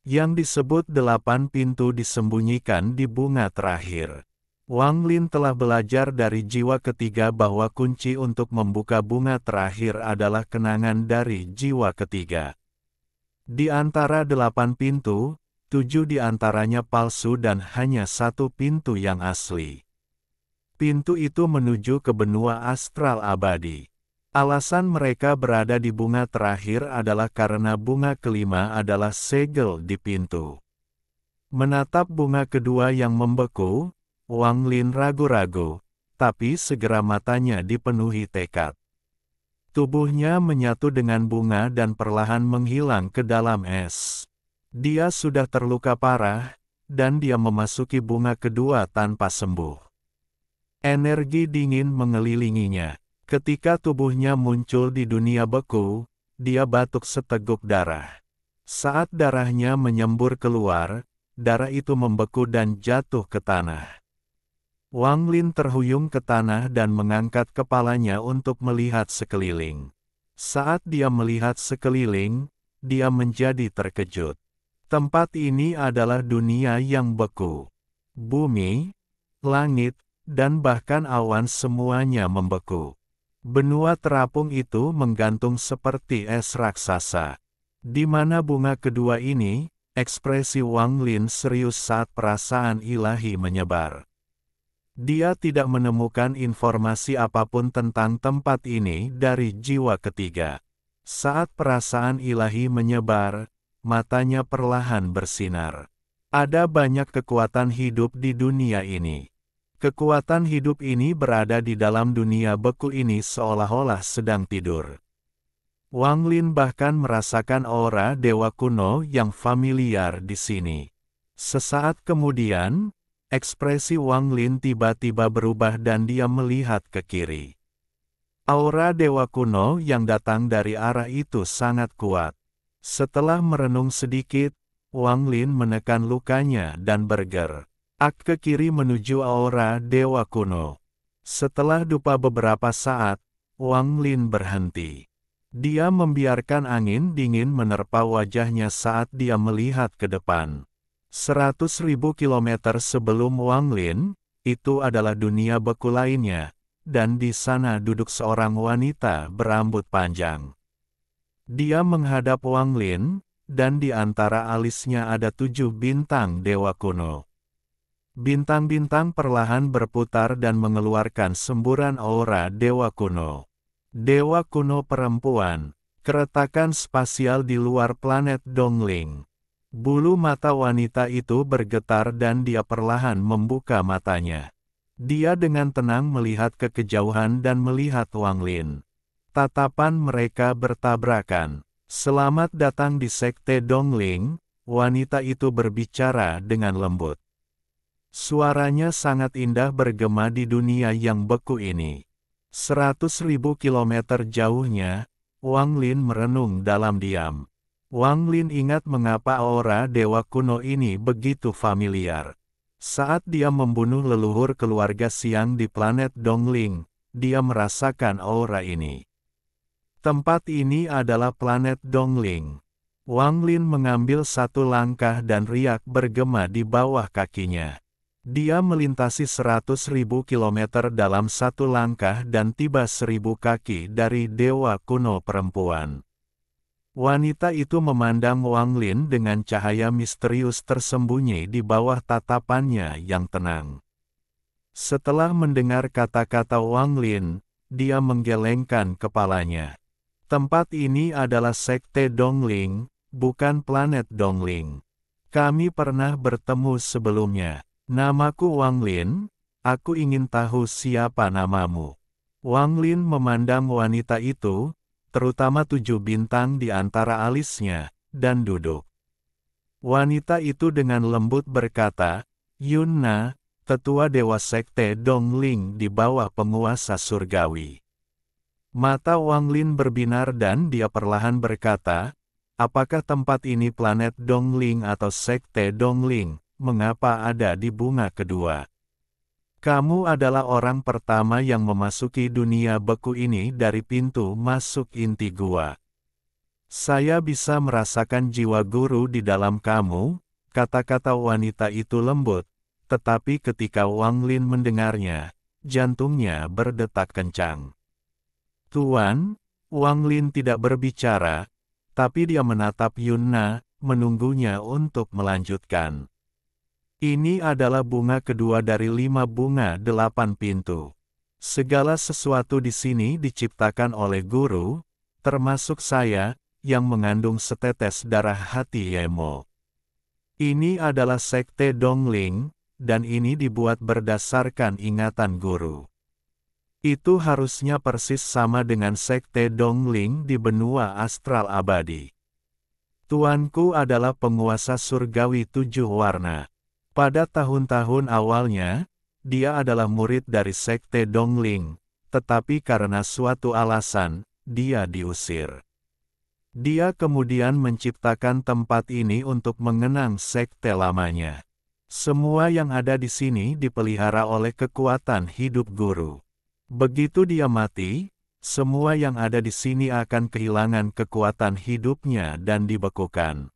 Yang disebut 8 pintu disembunyikan di bunga terakhir. Wang Lin telah belajar dari jiwa ketiga bahwa kunci untuk membuka bunga terakhir adalah kenangan dari jiwa ketiga. Di antara 8 pintu, 7 di antaranya palsu dan hanya 1 pintu yang asli. Pintu itu menuju ke benua astral abadi. Alasan mereka berada di bunga terakhir adalah karena bunga kelima adalah segel di pintu. Menatap bunga kedua yang membeku, Wang Lin ragu-ragu, tapi segera matanya dipenuhi tekad. Tubuhnya menyatu dengan bunga dan perlahan menghilang ke dalam es. Dia sudah terluka parah, dan dia memasuki bunga kedua tanpa sembuh. Energi dingin mengelilinginya. Ketika tubuhnya muncul di dunia beku, dia batuk seteguk darah. Saat darahnya menyembur keluar, darah itu membeku dan jatuh ke tanah. Wang Lin terhuyung ke tanah dan mengangkat kepalanya untuk melihat sekeliling. Saat dia melihat sekeliling, dia menjadi terkejut. Tempat ini adalah dunia yang beku. Bumi, langit, dan bahkan awan semuanya membeku. Benua terapung itu menggantung seperti es raksasa. Di mana bunga kedua ini, ekspresi Wang Lin serius saat perasaan ilahi menyebar. Dia tidak menemukan informasi apapun tentang tempat ini dari jiwa ketiga. Saat perasaan ilahi menyebar, matanya perlahan bersinar. Ada banyak kekuatan hidup di dunia ini. Kekuatan hidup ini berada di dalam dunia beku ini seolah-olah sedang tidur. Wang Lin bahkan merasakan aura dewa kuno yang familiar di sini. Sesaat kemudian, ekspresi Wang Lin tiba-tiba berubah dan dia melihat ke kiri. Aura dewa kuno yang datang dari arah itu sangat kuat. Setelah merenung sedikit, Wang Lin menekan lukanya dan bergerak ke kiri menuju aura dewa kuno. Setelah dupa beberapa saat, Wang Lin berhenti. Dia membiarkan angin dingin menerpa wajahnya saat dia melihat ke depan. 100.000 kilometer sebelum Wang Lin, itu adalah dunia beku lainnya, dan di sana duduk seorang wanita berambut panjang. Dia menghadap Wang Lin, dan di antara alisnya ada 7 bintang dewa kuno. Bintang-bintang perlahan berputar dan mengeluarkan semburan aura dewa kuno. Dewa kuno perempuan, keretakan spasial di luar planet Dongling. Bulu mata wanita itu bergetar dan dia perlahan membuka matanya. Dia dengan tenang melihat ke kejauhan dan melihat Wang Lin. Tatapan mereka bertabrakan. Selamat datang di Sekte Dongling, wanita itu berbicara dengan lembut. Suaranya sangat indah bergema di dunia yang beku ini. 100.000 kilometer jauhnya, Wang Lin merenung dalam diam. Wang Lin ingat mengapa aura dewa kuno ini begitu familiar. Saat dia membunuh leluhur keluarga Siang di planet Dongling, dia merasakan aura ini. Tempat ini adalah planet Dongling. Wang Lin mengambil satu langkah dan riak bergema di bawah kakinya. Dia melintasi 100.000 kilometer dalam satu langkah dan tiba 1000 kaki dari dewa kuno perempuan. Wanita itu memandang Wang Lin dengan cahaya misterius tersembunyi di bawah tatapannya yang tenang. Setelah mendengar kata-kata Wang Lin, dia menggelengkan kepalanya. Tempat ini adalah Sekte Dongling, bukan planet Dongling. Kami pernah bertemu sebelumnya. Namaku Wang Lin, Aku ingin tahu siapa namamu. Wang Lin memandang wanita itu, terutama 7 bintang di antara alisnya, dan duduk. Wanita itu dengan lembut berkata, Yun Na, tetua Dewa Sekte Dongling di bawah penguasa surgawi. Mata Wang Lin berbinar dan dia perlahan berkata, apakah tempat ini planet Dongling atau Sekte Dongling, mengapa ada di bunga kedua? Kamu adalah orang pertama yang memasuki dunia beku ini dari pintu masuk inti gua. Saya bisa merasakan jiwa guru di dalam kamu, kata-kata wanita itu lembut, tetapi ketika Wang Lin mendengarnya, jantungnya berdetak kencang. Tuan, Wang Lin tidak berbicara, tapi dia menatap Yun Na, menunggunya untuk melanjutkan. Ini adalah bunga kedua dari 5 bunga 8 pintu. Segala sesuatu di sini diciptakan oleh guru, termasuk saya, yang mengandung setetes darah hati Yemo. Ini adalah Sekte Dongling, dan ini dibuat berdasarkan ingatan guru. Itu harusnya persis sama dengan Sekte Dongling di benua astral abadi. Tuanku adalah penguasa surgawi 7 warna. Pada tahun-tahun awalnya, dia adalah murid dari Sekte Dongling, tetapi karena suatu alasan, dia diusir. Dia kemudian menciptakan tempat ini untuk mengenang sekte lamanya. Semua yang ada di sini dipelihara oleh kekuatan hidup guru. Begitu dia mati, semua yang ada di sini akan kehilangan kekuatan hidupnya dan dibekukan.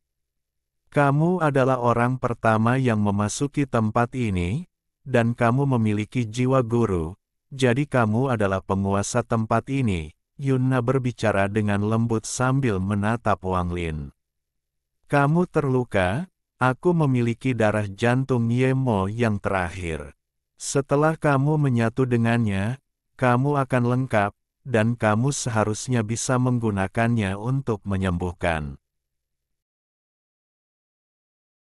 Kamu adalah orang pertama yang memasuki tempat ini, dan kamu memiliki jiwa guru, jadi kamu adalah penguasa tempat ini. Yun Na berbicara dengan lembut sambil menatap Wang Lin. Kamu terluka, aku memiliki darah jantung Yemo yang terakhir. Setelah kamu menyatu dengannya, kamu akan lengkap, dan kamu seharusnya bisa menggunakannya untuk menyembuhkan.